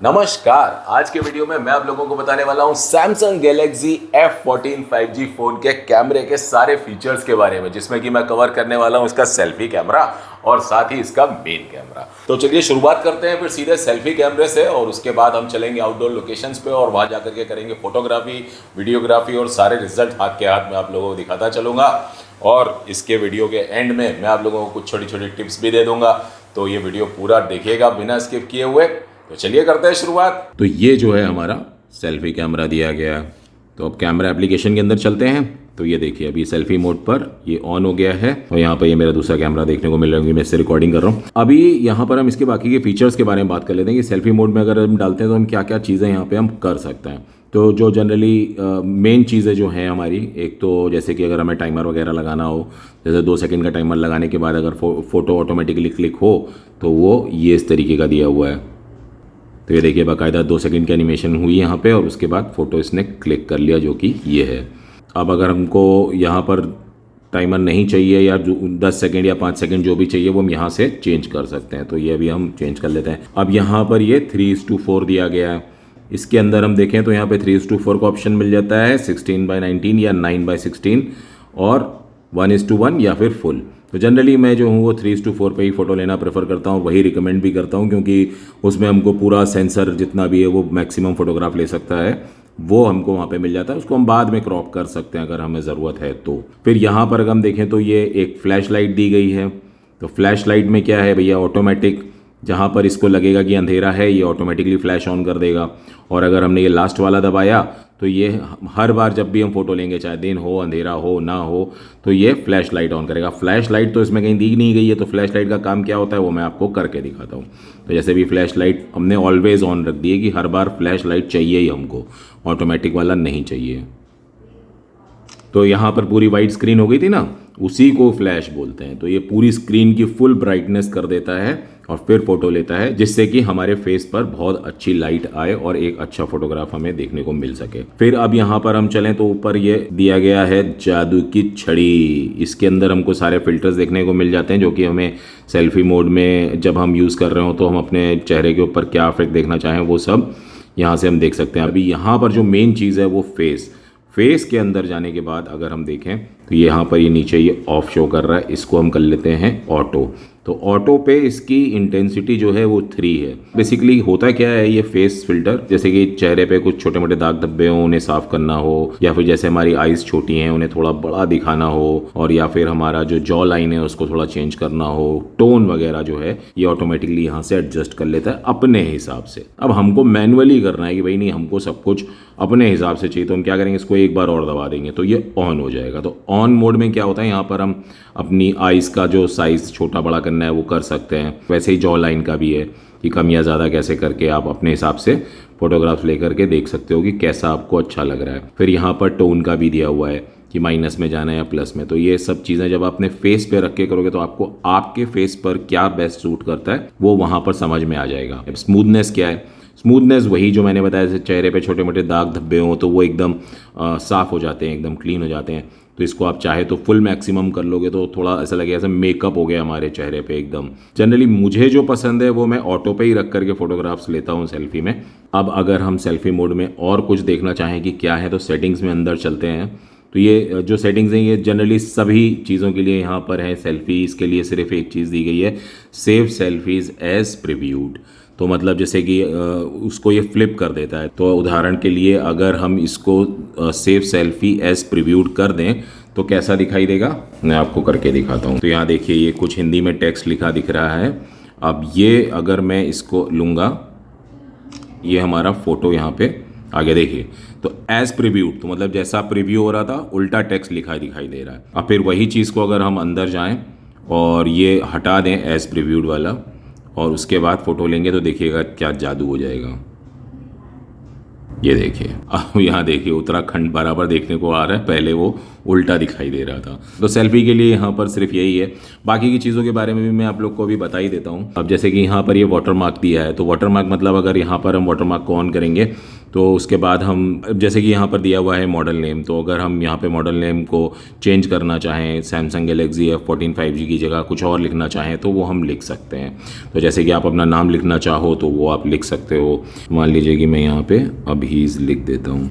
नमस्कार। आज के वीडियो में मैं आप लोगों को बताने वाला हूं Samsung Galaxy F14 5G phone के कैमरे के सारे फीचर्स के बारे में, जिसमें कि मैं कवर करने वाला हूं इसका सेल्फी कैमरा और साथ ही इसका मेन कैमरा। तो चलिए शुरुआत करते हैं फिर सीधे सेल्फी कैमरे से, और उसके बाद हम चलेंगे आउटडोर लोकेशंस पे और वहां जाकर के करेंगे फोटोग्राफी, वीडियोग्राफी और सारे रिजल्ट हाथ के हाथ में आप लोगों को दिखाता चलूंगा। और इसके वीडियो के एंड में मैं आप लोगों को कुछ छोटी छोटी टिप्स भी दे दूंगा, तो ये वीडियो पूरा देखिएगा बिना स्किप किए हुए। तो चलिए करते हैं शुरुआत। तो ये जो है हमारा सेल्फी कैमरा दिया गया है। तो अब कैमरा एप्लीकेशन के अंदर चलते हैं। तो ये देखिए अभी सेल्फी मोड पर ये ऑन हो गया है और यहाँ पर ये मेरा दूसरा कैमरा देखने को मिल रहा है, मैं इससे रिकॉर्डिंग कर रहा हूँ। अभी यहाँ पर हम इसके बाकी के फीचर्स के बारे में बात कर लेते हैं कि सेल्फी मोड में अगर हम डालते हैं तो हम क्या क्या चीज़ें यहाँ पे हम कर सकते हैं। तो जो जनरली मेन चीज़ें जो हैं हमारी, एक तो जैसे कि अगर हमें टाइमर वगैरह लगाना हो, जैसे 2 सेकंड का टाइमर लगाने के बाद अगर फ़ोटो ऑटोमेटिकली क्लिक हो तो वो ये इस तरीके का दिया हुआ है। तो ये देखिए बाकायदा 2 सेकंड की एनिमेशन हुई यहाँ पे और उसके बाद फ़ोटो इसने क्लिक कर लिया, जो कि ये है। अब अगर हमको यहाँ पर टाइमर नहीं चाहिए या 10 सेकंड या 5 सेकंड जो भी चाहिए वो हम यहाँ से चेंज कर सकते हैं। तो ये अभी हम चेंज कर लेते हैं। अब यहाँ पर ये 3:4 दिया गया है। इसके अंदर हम देखें तो यहाँ पे 3:4 का ऑप्शन मिल जाता है, 16:19 या 9:16 और 1:1 या फिर फुल। तो जनरली मैं जो हूँ वो 3:4 पे ही फ़ोटो लेना प्रेफर करता हूँ, वही रिकमेंड भी करता हूँ, क्योंकि उसमें हमको पूरा सेंसर जितना भी है वो मैक्सिमम फ़ोटोग्राफ ले सकता है, वो हमको वहाँ पे मिल जाता है। उसको हम बाद में क्रॉप कर सकते हैं अगर हमें ज़रूरत है तो। फिर यहाँ पर अगर हम देखें तो ये एक फ्लैश लाइट दी गई है। तो फ्लैश लाइट में क्या है भैया, ऑटोमेटिक जहाँ पर इसको लगेगा कि अंधेरा है ये ऑटोमेटिकली फ्लैश ऑन कर देगा। और अगर हमने ये लास्ट वाला दबाया तो ये हर बार जब भी हम फोटो लेंगे, चाहे दिन हो, अंधेरा हो, ना हो, तो ये फ्लैश लाइट ऑन करेगा। फ्लैश लाइट तो इसमें कहीं दी नहीं गई है, तो फ्लैश लाइट का काम क्या होता है वो मैं आपको करके दिखाता हूँ। तो जैसे भी फ्लैश लाइट हमने ऑलवेज ऑन रख दी है कि हर बार फ्लैश लाइट चाहिए ही हमको, ऑटोमेटिक वाला नहीं चाहिए। तो यहाँ पर पूरी वाइट स्क्रीन हो गई थी ना, उसी को फ्लैश बोलते हैं। तो ये पूरी स्क्रीन की फुल ब्राइटनेस कर देता है और फिर फोटो लेता है, जिससे कि हमारे फेस पर बहुत अच्छी लाइट आए और एक अच्छा फोटोग्राफ हमें देखने को मिल सके। फिर अब यहाँ पर हम चलें तो ऊपर ये दिया गया है जादू की छड़ी। इसके अंदर हमको सारे फिल्टर्स देखने को मिल जाते हैं, जो कि हमें सेल्फी मोड में जब हम यूज़ कर रहे हो तो हम अपने चेहरे के ऊपर क्या इफेक्ट देखना चाहें वो सब यहाँ से हम देख सकते हैं। अभी यहाँ पर जो मेन चीज़ है वो फेस के अंदर जाने के बाद अगर हम देखें तो यहाँ पर ये नीचे ये ऑफ शो कर रहा है, इसको हम कर लेते हैं ऑटो। तो ऑटो पे इसकी इंटेंसिटी जो है वो 3 है। बेसिकली होता क्या है, ये फेस फिल्टर, जैसे कि चेहरे पे कुछ छोटे मोटे दाग धब्बे हो उन्हें साफ करना हो, या फिर जैसे हमारी आईज छोटी हैं उन्हें थोड़ा बड़ा दिखाना हो, और या फिर हमारा जो जॉ लाइन है उसको थोड़ा चेंज करना हो, टोन वगैरह जो है ये ऑटोमेटिकली यहाँ से एडजस्ट कर लेता है अपने हिसाब से। अब हमको मैनुअली करना है कि भाई नहीं, हमको सब कुछ अपने हिसाब से चाहिए, तो हम क्या करेंगे, इसको एक बार और दबा देंगे तो ये ऑन हो जाएगा। तो ऑन मोड में क्या होता है, यहाँ पर हम अपनी आइज़ का जो साइज़ छोटा बड़ा करना है वो कर सकते हैं। वैसे ही जॉ लाइन का भी है कि कम या ज़्यादा कैसे करके आप अपने हिसाब से फोटोग्राफ्स लेकर के देख सकते हो कि कैसा आपको अच्छा लग रहा है। फिर यहाँ पर टोन का भी दिया हुआ है कि माइनस में जाना है या प्लस में। तो ये सब चीज़ें जब अपने फेस पे रख के करोगे तो आपको आपके फेस पर क्या बेस्ट सूट करता है वो वहाँ पर समझ में आ जाएगा। स्मूथनेस क्या है, स्मूथनेस वही जो मैंने बताया, जैसे चेहरे पे छोटे मोटे दाग धब्बे हों तो वो एकदम साफ़ हो जाते हैं, एकदम क्लीन हो जाते हैं। तो इसको आप चाहे तो फुल मैक्सिमम कर लोगे तो थोड़ा ऐसा लगेगा जैसे मेकअप हो गया हमारे चेहरे पे एकदम। जनरली मुझे जो पसंद है वो मैं ऑटो पे ही रख करके फ़ोटोग्राफ्स लेता हूँ सेल्फी में। अब अगर हम सेल्फी मोड में और कुछ देखना चाहें कि क्या है, तो सेटिंग्स में अंदर चलते हैं। तो ये जो सेटिंग्स हैं ये जनरली सभी चीज़ों के लिए यहाँ पर है। सेल्फीज़ के लिए सिर्फ एक चीज़ दी गई है, सेव सेल्फीज़ एज प्रीव्यूड। तो मतलब जैसे कि उसको ये फ्लिप कर देता है। तो उदाहरण के लिए अगर हम इसको सेव सेल्फी एज प्रीव्यूड कर दें तो कैसा दिखाई देगा, मैं आपको करके दिखाता हूँ। तो यहाँ देखिए ये कुछ हिंदी में टेक्स्ट लिखा दिख रहा है। अब ये अगर मैं इसको लूँगा, ये हमारा फ़ोटो यहाँ पे आगे देखिए, तो एज प्रीव्यूड, तो मतलब जैसा प्रीव्यू हो रहा था उल्टा टेक्स्ट लिखा दिखाई दे रहा है। अब फिर वही चीज़ को अगर हम अंदर जाएँ और ये हटा दें एज प्रीव्यूड वाला और उसके बाद फ़ोटो लेंगे तो देखिएगा क्या जादू हो जाएगा। ये देखिए अब यहाँ देखिए उत्तराखंड बराबर देखने को आ रहा है, पहले वो उल्टा दिखाई दे रहा था। तो सेल्फी के लिए यहाँ पर सिर्फ यही है। बाकी की चीज़ों के बारे में भी मैं आप लोग को अभी बता ही देता हूँ। अब जैसे कि यहाँ पर ये वाटर मार्क दिया है, तो वाटर मार्क मतलब अगर यहाँ पर हम वाटर मार्क को ऑन करेंगे तो उसके बाद हम, जैसे कि यहाँ पर दिया हुआ है मॉडल नेम, तो अगर हम यहाँ पे मॉडल नेम को चेंज करना चाहें, सैमसंग गैलेक्सी F14 5G की जगह कुछ और लिखना चाहें तो वो हम लिख सकते हैं। तो जैसे कि आप अपना नाम लिखना चाहो तो वो आप लिख सकते हो। मान लीजिए कि मैं यहाँ पे अभीज़ लिख देता हूँ,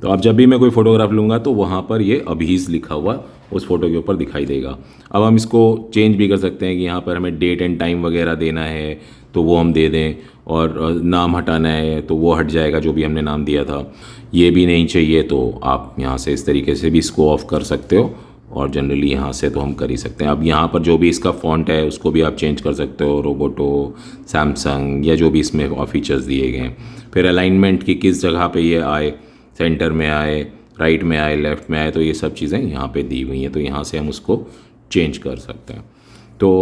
तो अब जब भी मैं कोई फ़ोटोग्राफ लूँगा तो वहाँ पर ये अभीज़ लिखा हुआ उस फोटो के ऊपर दिखाई देगा। अब हम इसको चेंज भी कर सकते हैं कि यहाँ पर हमें डेट एंड टाइम वगैरह देना है तो वो हम दे दें, और नाम हटाना है तो वो हट जाएगा जो भी हमने नाम दिया था। ये भी नहीं चाहिए तो आप यहाँ से इस तरीके से भी इसको ऑफ़ कर सकते हो, और जनरली यहाँ से तो हम कर ही सकते हैं। अब यहाँ पर जो भी इसका फ़ॉन्ट है उसको भी आप चेंज कर सकते हो, रोबोटो, सैमसंग, या जो भी इसमें फीचर्स दिए गए हैं। फिर अलाइनमेंट की किस जगह पे ये आए, सेंटर में आए, राइट में आए, लेफ़्ट में आए, तो ये सब चीज़ें यहाँ पे दी हुई हैं, तो यहाँ से हम उसको चेंज कर सकते हैं। तो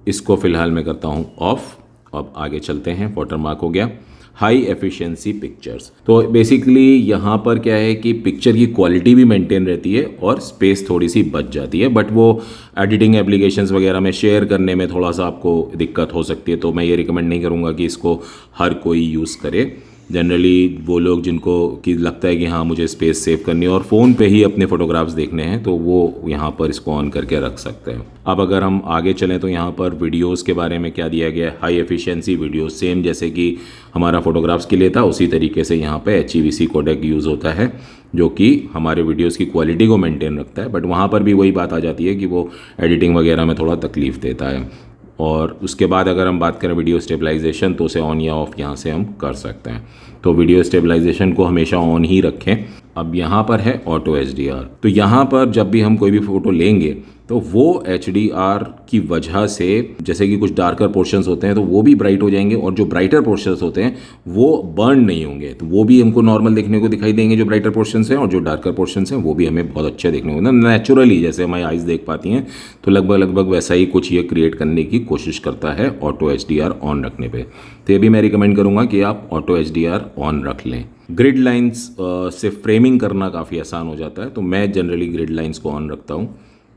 इसको फ़िलहाल मैं करता हूँ ऑफ़। अब आगे चलते हैं। वाटरमार्क हो गया। हाई एफिशिएंसी पिक्चर्स, तो बेसिकली यहाँ पर क्या है कि पिक्चर की क्वालिटी भी मेंटेन रहती है और स्पेस थोड़ी सी बच जाती है, बट वो एडिटिंग एप्लीकेशंस वगैरह में शेयर करने में थोड़ा सा आपको दिक्कत हो सकती है। तो मैं ये रिकमेंड नहीं करूँगा कि इसको हर कोई यूज़ करे। जनरली वो लोग जिनको कि लगता है कि हाँ मुझे स्पेस सेव करनी है और फ़ोन पे ही अपने फ़ोटोग्राफ्स देखने हैं, तो वो यहाँ पर इसको ऑन करके रख सकते हैं। अब अगर हम आगे चलें तो यहाँ पर वीडियोस के बारे में क्या दिया गया है। हाई एफिशिएंसी वीडियो, सेम जैसे कि हमारा फ़ोटोग्राफ्स के लिए था उसी तरीके से यहाँ पे HEVC कोडेक यूज़ होता है, जो कि हमारे वीडियोस की क्वालिटी को मेंटेन रखता है। बट वहाँ पर भी वही बात आ जाती है कि वो एडिटिंग वगैरह में थोड़ा तकलीफ़ देता है। और उसके बाद अगर हम बात करें वीडियो स्टेबलाइजेशन, तो उसे ऑन या ऑफ़ यहाँ से हम कर सकते हैं। तो वीडियो स्टेबलाइजेशन को हमेशा ऑन ही रखें। अब यहाँ पर है ऑटो HDR, तो यहाँ पर जब भी हम कोई भी फ़ोटो लेंगे तो वो HDR की वजह से, जैसे कि कुछ डार्कर पोर्शंस होते हैं तो वो भी ब्राइट हो जाएंगे, और जो ब्राइटर पोर्शंस होते हैं वो बर्न नहीं होंगे, तो वो भी हमको नॉर्मल देखने को दिखाई देंगे जो ब्राइटर पोर्शंस हैं, और जो डार्कर पोर्शंस हैं वो भी हमें बहुत अच्छे देखने को, नेचुरली जैसे हमारी आइज़ देख पाती हैं, तो लगभग वैसा ही कुछ ये क्रिएट करने की कोशिश करता है ऑटो HDR ऑन रखने पर। तो ये भी मैं रिकमेंड करूँगा कि आप ऑटो HDR ऑन रख लें। ग्रिड लाइंस से फ्रेमिंग करना काफ़ी आसान हो जाता है, तो मैं जनरली ग्रिड लाइंस को ऑन रखता हूँ,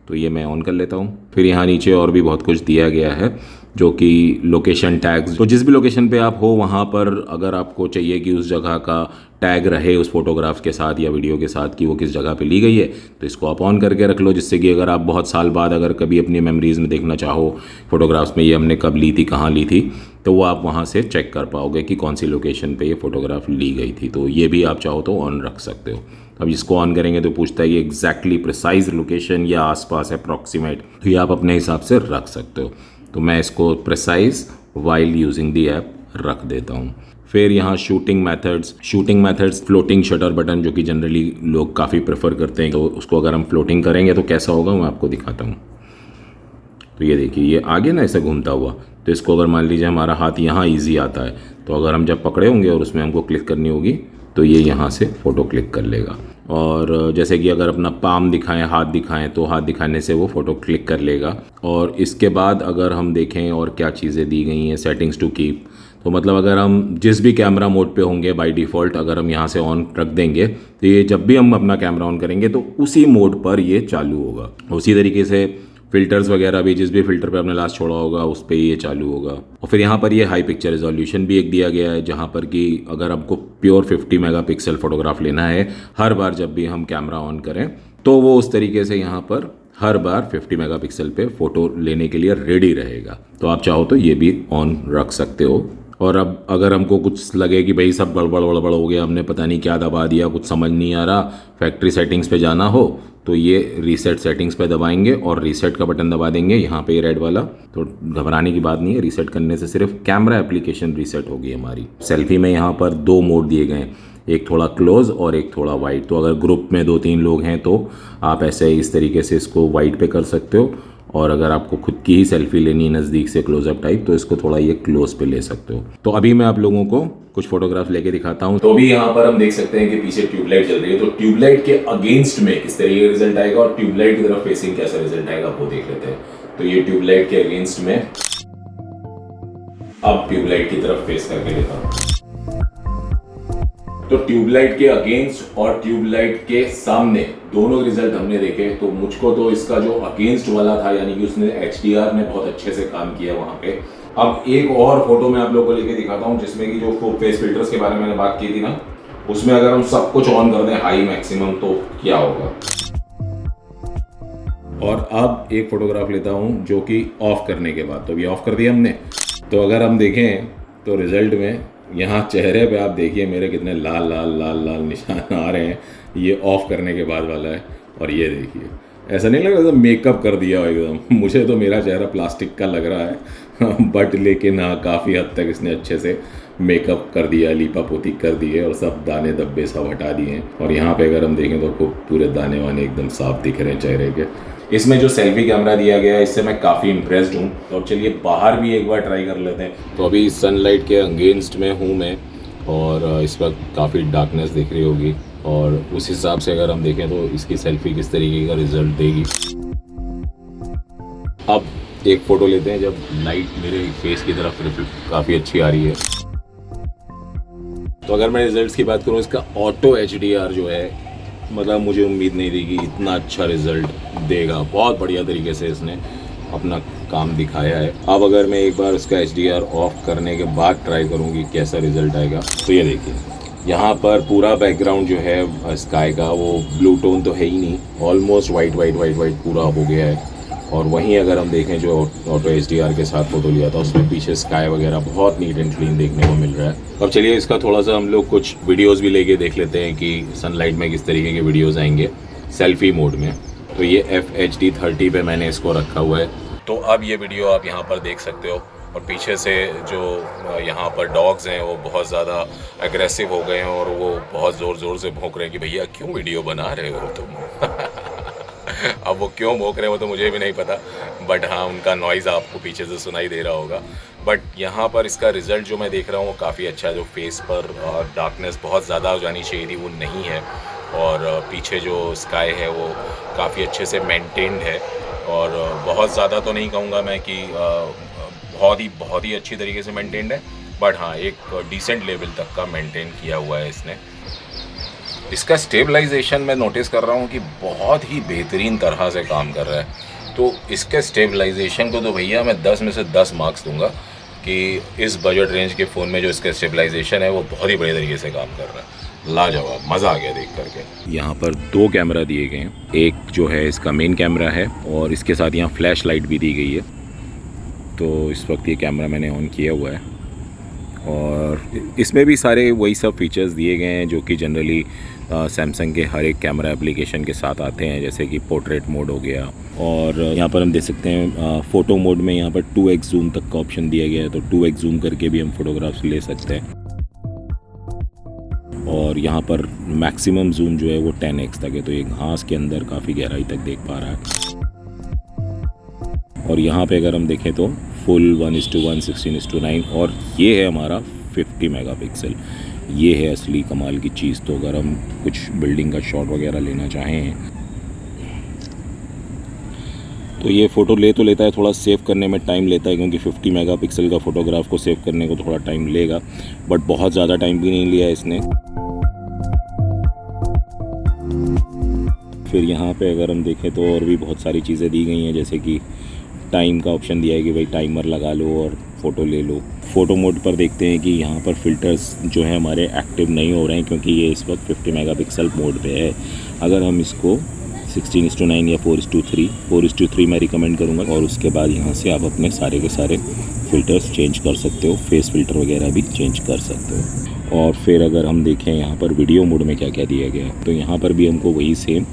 तो ये मैं ऑन कर लेता हूँ। फिर यहाँ नीचे और भी बहुत कुछ दिया गया है, जो कि लोकेशन टैग्स, तो जिस भी लोकेशन पे आप हो वहाँ पर अगर आपको चाहिए कि उस जगह का टैग रहे उस फोटोग्राफ के साथ या वीडियो के साथ कि वो किस जगह पे ली गई है, तो इसको आप ऑन करके रख लो, जिससे कि अगर आप बहुत साल बाद अगर कभी अपनी मेमोरीज़ में देखना चाहो फोटोग्राफ्स में ये हमने कब ली थी, कहाँ ली थी, तो वो आप वहाँ से चेक कर पाओगे कि कौन सी लोकेशन पे ये फ़ोटोग्राफ ली गई थी। तो ये भी आप चाहो तो ऑन रख सकते हो। अब इसको ऑन करेंगे तो पूछता है ये एग्जैक्टली प्रिसाइज लोकेशन या आसपास अप्रॉक्सीमेट, तो ये आप अपने हिसाब से रख सकते हो। तो मैं इसको precise while using the app रख देता हूँ। फिर यहाँ shooting methods, floating shutter button, जो कि जनरली लोग काफ़ी प्रेफर करते हैं, तो उसको अगर हम फ्लोटिंग करेंगे तो कैसा होगा मैं आपको दिखाता हूँ। तो ये देखिए ये आगे ना ऐसे घूमता हुआ, तो इसको अगर मान लीजिए हमारा हाथ यहाँ ईजी आता है, तो अगर हम जब पकड़े होंगे और उसमें हमको क्लिक करनी होगी तो ये यहाँ से फ़ोटो क्लिक कर लेगा। और जैसे कि अगर अपना पाम दिखाएं, हाथ दिखाएं, तो हाथ दिखाने से वो फ़ोटो क्लिक कर लेगा। और इसके बाद अगर हम देखें और क्या चीज़ें दी गई हैं, सेटिंग्स टू कीप, तो मतलब अगर हम जिस भी कैमरा मोड पे होंगे बाय डिफ़ॉल्ट अगर हम यहाँ से ऑन रख देंगे तो ये जब भी हम अपना कैमरा ऑन करेंगे तो उसी मोड पर ये चालू होगा। उसी तरीके से फ़िल्टर्स वगैरह भी, जिस भी फ़िल्टर पे आपने लास्ट छोड़ा होगा उस पर ये चालू होगा। और फिर यहाँ पर ये हाई पिक्चर रिजोल्यूशन भी एक दिया गया है, जहाँ पर कि अगर आपको प्योर 50 मेगापिक्सल फ़ोटोग्राफ लेना है हर बार जब भी हम कैमरा ऑन करें, तो वो उस तरीके से यहाँ पर हर बार 50 मेगापिक्सल पे फ़ोटो लेने के लिए रेडी रहेगा। तो आप चाहो तो ये भी ऑन रख सकते हो। और अब अगर हमको कुछ लगे कि भाई सब गड़बड़ हो गया, हमने पता नहीं क्या दबा दिया, कुछ समझ नहीं आ रहा, फैक्ट्री सेटिंग्स पे जाना हो, तो ये रीसेट सेटिंग्स पे दबाएंगे और रीसेट का बटन दबा देंगे यहाँ पे रेड वाला। तो घबराने की बात नहीं है, रीसेट करने से सिर्फ कैमरा एप्लीकेशन रीसेट होगी हमारी। सेल्फी में यहाँ पर 2 मोड दिए गए हैं, एक थोड़ा क्लोज और एक थोड़ा वाइड। तो अगर ग्रुप में 2-3 लोग हैं तो आप ऐसे इस तरीके से इसको वाइड पे कर सकते हो, और अगर आपको खुद की ही सेल्फी लेनी है नज़दीक से क्लोजअप टाइप, तो इसको थोड़ा ये क्लोज पे ले सकते हो। तो अभी मैं आप लोगों को कुछ फोटोग्राफ लेके दिखाता हूँ। तो अभी यहाँ पर हम देख सकते हैं कि पीछे ट्यूबलाइट जल रही है, तो ट्यूबलाइट के अगेंस्ट में किस तरीके का रिजल्ट आएगा और ट्यूबलाइट की तरफ फेसिंग कैसा रिजल्ट आएगा वो देख लेते हैं। तो ये ट्यूबलाइट के अगेंस्ट में, अब ट्यूबलाइट की तरफ फेस करके लेता हूँ। तो ट्यूबलाइट के अगेंस्ट और ट्यूबलाइट के सामने दोनों रिजल्ट हमने देखे। तो मुझको तो इसका जो अगेंस्ट वाला था, यानी कि उसने HDR ने बहुत अच्छे से काम किया वहाँ पे। अब एक और फोटो मैं आप लोगों को लेके दिखाता हूँ, जिसमें कि जो फेस फिल्टर्स के बारे में मैंने बात की थी ना, उसमें अगर हम सब कुछ ऑन कर दें हाई मैक्सिमम तो क्या होगा। और अब एक फोटोग्राफ लेता हूँ जो कि ऑफ करने के बाद, तो अभी ऑफ कर दिया हमने। तो अगर हम देखें तो रिजल्ट में यहाँ चेहरे पे आप देखिए मेरे कितने लाल लाल लाल लाल निशान आ रहे हैं, ये ऑफ करने के बाद वाला है। और ये देखिए, ऐसा नहीं लग रहा मेकअप कर दिया हो एकदम, मुझे तो मेरा चेहरा प्लास्टिक का लग रहा है बट लेकिन हाँ काफ़ी हद तक इसने अच्छे से मेकअप कर दिया, लीपा पोती कर दी है और सब दाने धब्बे सब हटा दिए हैं। और यहाँ पे अगर हम देखें तो खूब पूरे दाने वाने एकदम साफ दिख रहे हैं चेहरे के। इसमें जो सेल्फी कैमरा दिया गया है इससे मैं काफ़ी इम्प्रेस्ड हूँ। तो चलिए बाहर भी एक बार ट्राई कर लेते हैं। तो अभी सनलाइट के अगेंस्ट में हूँ मैं और इस वक्त काफ़ी डार्कनेस दिख रही होगी, और उस हिसाब से अगर हम देखें तो इसकी सेल्फी किस तरीके का रिजल्ट देगी। अब एक फ़ोटो लेते हैं जब लाइट मेरे फेस की तरफ रिफ्लेक्ट काफ़ी अच्छी आ रही है। तो अगर मैं रिजल्ट्स की बात करूँ, इसका ऑटो HDR जो है, मतलब मुझे उम्मीद नहीं थी कि इतना अच्छा रिज़ल्ट देगा। बहुत बढ़िया तरीके से इसने अपना काम दिखाया है। अब अगर मैं एक बार उसका HDR ऑफ करने के बाद ट्राई करूँगी कैसा रिज़ल्ट आएगा। तो ये देखिए, यहाँ पर पूरा बैकग्राउंड जो है स्काई का वो ब्लू टोन तो है ही नहीं, almost white white white white पूरा हो गया है। और वहीं अगर हम देखें जो ऑटो HDR के साथ फ़ोटो लिया था उसमें पीछे स्काई वगैरह बहुत नीट एंड क्लीन देखने को मिल रहा है। अब चलिए इसका थोड़ा सा हम लोग कुछ वीडियोस भी लेके देख लेते हैं कि सनलाइट में किस तरीके के वीडियोस आएंगे सेल्फी मोड में। तो ये FHD 30 पे मैंने इसको रखा हुआ है। तो अब ये वीडियो आप यहाँ पर देख सकते हो, और पीछे से जो यहाँ पर डॉग्स हैं वो बहुत ज़्यादा एग्रेसिव हो गए हैं और वो बहुत ज़ोर ज़ोर से भौंक रहे हैं कि भैया क्यों वीडियो बना रहे हो तुम अब वो क्यों भौंक रहे हैं वो तो मुझे भी नहीं पता, बट हाँ उनका नॉइज़ आपको पीछे से सुनाई दे रहा होगा। बट यहाँ पर इसका रिज़ल्ट जो मैं देख रहा हूँ वो काफ़ी अच्छा है। जो फेस पर डार्कनेस बहुत ज़्यादा हो जानी चाहिए थी वो नहीं है, और पीछे जो स्काई है वो काफ़ी अच्छे से मेंटेन्ड है। और बहुत ज़्यादा तो नहीं कहूँगा मैं कि बहुत ही अच्छी तरीके से मेंटेन्ड है, बट हाँ एक डिसेंट लेवल तक का मेंटेन किया हुआ है इसने। इसका स्टेबलाइजेशन मैं नोटिस कर रहा हूँ कि बहुत ही बेहतरीन तरह से काम कर रहा है। तो इसके स्टेबलाइजेशन को तो भैया मैं 10 में से 10 मार्क्स दूंगा कि इस बजट रेंज के फ़ोन में जो इसका स्टेबलाइजेशन है वो बहुत ही बढ़िया तरीके से काम कर रहा है। लाजवाब, मज़ा आ गया देख करके। यहाँ पर 2 कैमरा दिए गए हैं, एक जो है इसका मेन कैमरा है और इसके साथ यहाँ फ्लैश लाइट भी दी गई है। तो इस वक्त ये कैमरा मैंने ऑन किया हुआ है और इसमें भी सारे वही सब फीचर्स दिए गए हैं जो कि जनरली सैमसंग के हर एक कैमरा एप्लीकेशन के साथ आते हैं, जैसे कि पोर्ट्रेट मोड हो गया। और यहाँ पर हम देख सकते हैं फ़ोटो मोड में यहाँ पर 2x जूम तक का ऑप्शन दिया गया है, तो 2x जूम करके भी हम फोटोग्राफ्स ले सकते हैं। और यहाँ पर मैक्सिमम जूम जो है वो 10x तक है, तो ये घास के अंदर काफ़ी गहराई तक देख पा रहा है। और यहाँ पे अगर हम देखें तो फुल 1:1 16:9, और ये है हमारा 50 मेगापिक्सल। ये है असली कमाल की चीज़। तो अगर हम कुछ बिल्डिंग का शॉट वगैरह लेना चाहें तो ये फ़ोटो ले तो लेता है, थोड़ा सेव करने में टाइम लेता है क्योंकि 50 मेगापिक्सल का फ़ोटोग्राफ को सेव करने को थोड़ा टाइम लेगा, बट बहुत ज़्यादा टाइम भी नहीं लिया इसने। फिर यहाँ पे अगर हम देखें तो और भी बहुत सारी चीज़ें दी गई हैं, जैसे कि टाइम का ऑप्शन दिया है कि भाई टाइमर लगा लो और फ़ोटो ले लो। फ़ोटो मोड पर देखते हैं कि यहाँ पर फ़िल्टर्स जो है हमारे एक्टिव नहीं हो रहे हैं क्योंकि ये इस वक्त 50 मेगापिक्सल मोड पे है। अगर हम इसको 16:9 या 4:3 मैं रिकमेंड करूँगा, और उसके बाद यहाँ से आप अपने सारे के सारे फ़िल्टर्स चेंज कर सकते हो, फेस फ़िल्टर वगैरह भी चेंज कर सकते हो। और फिर अगर हम देखें यहाँ पर वीडियो मोड में क्या क्या दिया गया है, तो यहाँ पर भी हमको वही सेम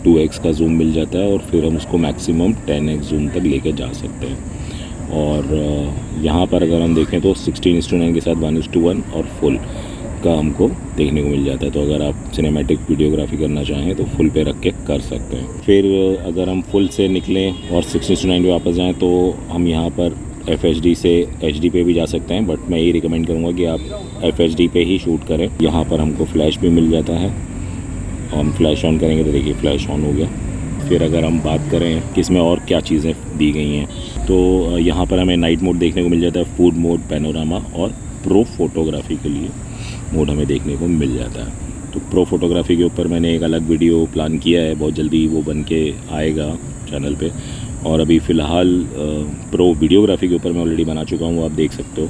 2x का जूम मिल जाता है और फिर हम उसको मैक्सिमम 10x जूम तक लेके जा सकते हैं। और यहाँ पर अगर हम देखें तो 16:9 के साथ 1:1 और फुल का हमको देखने को मिल जाता है। तो अगर आप सिनेमैटिक वीडियोग्राफी करना चाहें तो फुल पे रख के कर सकते हैं। फिर अगर हम फुल से निकलें और 16:9 पे वापस जाएँ तो हम यहाँ पर FHD से HD पे भी जा सकते हैं, बट मैं ये रिकमेंड करूँगा कि आप FHD पे ही शूट करें। यहाँ पर हमको फ्लैश भी मिल जाता है, हम फ्लैश ऑन करेंगे तो देखिए फ्लैश ऑन हो गया। फिर अगर हम बात करें कि इसमें और क्या चीज़ें दी गई हैं, तो यहाँ पर हमें नाइट मोड देखने को मिल जाता है, फूड मोड, पैनोरामा और प्रो फोटोग्राफी के लिए। मोड हमें देखने को मिल जाता है। तो प्रो फोटोग्राफी के ऊपर मैंने एक अलग वीडियो प्लान किया है, बहुत जल्दी वो बन के आएगा चैनल पे। और अभी फ़िलहाल प्रो वीडियोग्राफी के ऊपर मैं ऑलरेडी बना चुका हूँ, वो आप देख सकते हो।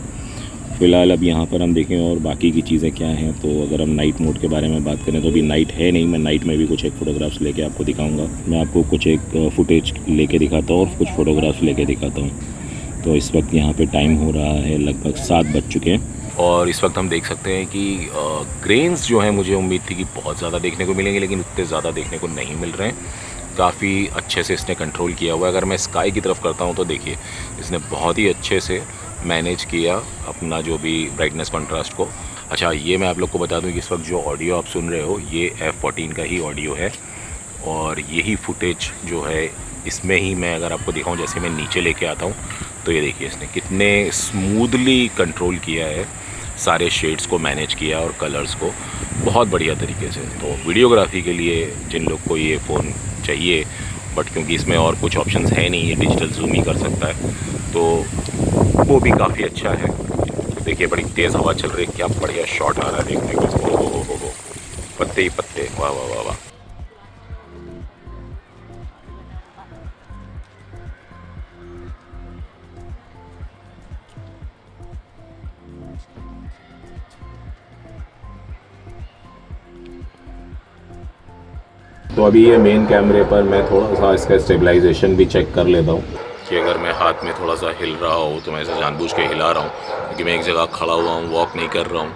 फ़िलहाल अब यहाँ पर हम देखें और बाकी की चीज़ें क्या हैं। तो अगर हम नाइट मोड के बारे में बात करें तो अभी नाइट है नहीं, मैं नाइट में भी कुछ एक फ़ोटोग्राफ्स लेके आपको दिखाऊंगा। मैं आपको कुछ एक फुटेज लेके दिखाता हूँ और कुछ फ़ोटोग्राफ्स लेके दिखाता हूँ। तो इस वक्त यहाँ पे टाइम हो रहा है लगभग 7 बज चुके हैं और इस वक्त हम देख सकते हैं कि ग्रेन्स जो हैं, मुझे उम्मीद थी कि बहुत ज़्यादा देखने को मिलेंगे, लेकिन उतने ज़्यादा देखने को नहीं मिल रहे हैं। काफ़ी अच्छे से इसने कंट्रोल किया हुआ है। अगर मैं स्काई की तरफ करता हूँ तो देखिए इसने बहुत ही अच्छे से मैनेज किया अपना जो भी ब्राइटनेस कंट्रास्ट को। अच्छा, ये मैं आप लोग को बता दूँ कि इस वक्त जो ऑडियो आप सुन रहे हो ये F14 का ही ऑडियो है और यही फुटेज जो है इसमें ही मैं अगर आपको दिखाऊं, जैसे मैं नीचे लेके आता हूं तो ये देखिए इसने कितने स्मूथली कंट्रोल किया है, सारे शेड्स को मैनेज किया और कलर्स को बहुत बढ़िया तरीके से। तो वीडियोग्राफी के लिए जिन लोग को ये फ़ोन चाहिए, बट क्योंकि इसमें और कुछ ऑप्शंस है नहीं, ये डिजिटल जूम ही कर सकता है, तो वो भी काफ़ी अच्छा है। देखिए बड़ी तेज़ हवा चल रही है, क्या बढ़िया शॉट आ रहा है देखने को। हो पत्ते ही पत्ते, वाह वाह वाह वाह। तो अभी ये मेन कैमरे पर मैं थोड़ा सा इसका स्टेबलाइजेशन भी चेक कर लेता हूँ कि अगर मैं हाथ में थोड़ा सा हिल रहा हो तो मैं इसे जानबूझ के हिला रहा हूँ क्योंकि मैं एक जगह खड़ा हुआ हूँ, वॉक नहीं कर रहा हूँ,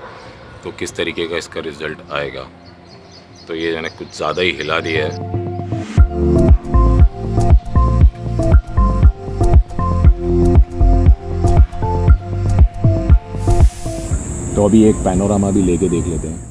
तो किस तरीके का इसका रिज़ल्ट आएगा। तो ये मैंने कुछ ज़्यादा ही हिला दिया है। तो अभी एक पैनोरामा भी लेके देख लेते हैं।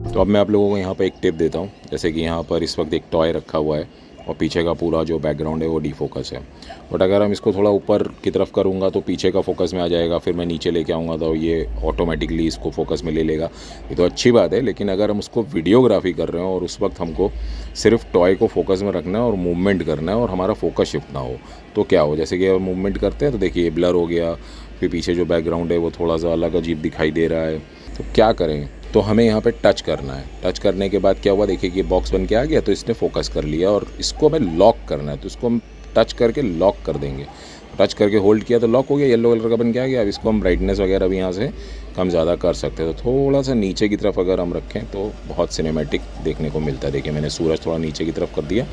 तो अब मैं आप लोगों को यहाँ पर एक टिप देता हूँ। जैसे कि यहाँ पर इस वक्त एक टॉय रखा हुआ है और पीछे का पूरा जो बैकग्राउंड है वो डीफोकस है, बट अगर हम इसको थोड़ा ऊपर की तरफ करूँगा तो पीछे का फोकस में आ जाएगा, फिर मैं नीचे लेके आऊँगा तो ये ऑटोमेटिकली इसको फोकस में ले लेगा। ये तो अच्छी बात है, लेकिन अगर हम उसको वीडियोग्राफी कर रहे हैं और उस वक्त हमको सिर्फ टॉय को फोकस में रखना है और मूवमेंट करना है और हमारा फोकस शिफ्ट ना हो, तो क्या हो, जैसे कि मूवमेंट करते हैं तो देखिए ब्लर हो गया, फिर पीछे जो बैकग्राउंड है वो थोड़ा सा अलग अजीब दिखाई दे रहा है। तो क्या करें, तो हमें यहाँ पे टच करना है। टच करने के बाद क्या हुआ, देखिए कि बॉक्स बन के आ गया, तो इसने फोकस कर लिया और इसको हमें लॉक करना है, तो इसको हम टच करके लॉक कर देंगे। टच करके होल्ड किया तो लॉक हो गया, येलो कलर का बन के आ गया। अब इसको हम ब्राइटनेस वगैरह भी यहाँ से कम ज़्यादा कर सकते हैं। तो थोड़ा सा नीचे की तरफ अगर हम रखें तो बहुत सिनेमैटिक देखने को मिलता है। देखिए मैंने सूरज थोड़ा नीचे की तरफ कर दिया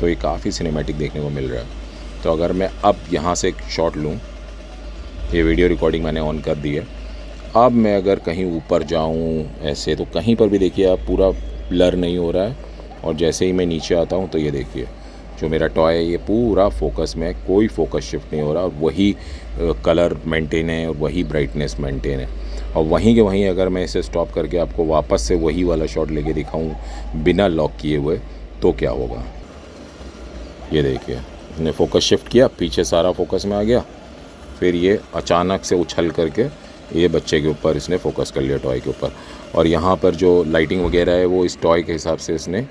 तो ये काफ़ी सिनेमैटिक देखने को मिल रहा है। तो अगर मैं अब यहाँ से एक शॉट लूँ, ये वीडियो रिकॉर्डिंग मैंने ऑन कर दी है, अब मैं अगर कहीं ऊपर जाऊं ऐसे तो कहीं पर भी देखिए आप पूरा ब्लर नहीं हो रहा है, और जैसे ही मैं नीचे आता हूं तो ये देखिए जो मेरा टॉय है ये पूरा फोकस में है, कोई फोकस शिफ्ट नहीं हो रहा और वही कलर मेंटेन है और वही ब्राइटनेस मेंटेन है। और वहीं के वहीं अगर मैं इसे स्टॉप करके आपको वापस से वही वाला शॉट लेके दिखाऊं बिना लॉक किए हुए तो क्या होगा, ये देखिए मैंने फोकस शिफ्ट किया, पीछे सारा फोकस में आ गया, फिर ये अचानक से उछल करके ये बच्चे के ऊपर इसने फोकस कर लिया, टॉय के ऊपर। और यहाँ पर जो लाइटिंग वगैरह है वो इस टॉय के हिसाब से इसने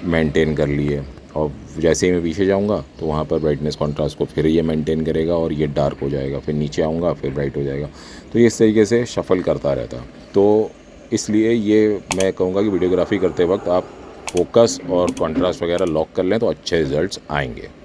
मेंटेन कर ली है। और जैसे ही मैं पीछे जाऊँगा तो वहाँ पर ब्राइटनेस कॉन्ट्रास्ट को फिर ये मेंटेन करेगा और ये डार्क हो जाएगा, फिर नीचे आऊँगा फिर ब्राइट हो जाएगा। तो ये इस तरीके से शफल करता रहता। तो इसलिए ये मैं कहूँगा कि वीडियोग्राफी करते वक्त आप फोकस और कॉन्ट्रास्ट वगैरह लॉक कर लें तो अच्छे रिजल्ट्स आएंगे।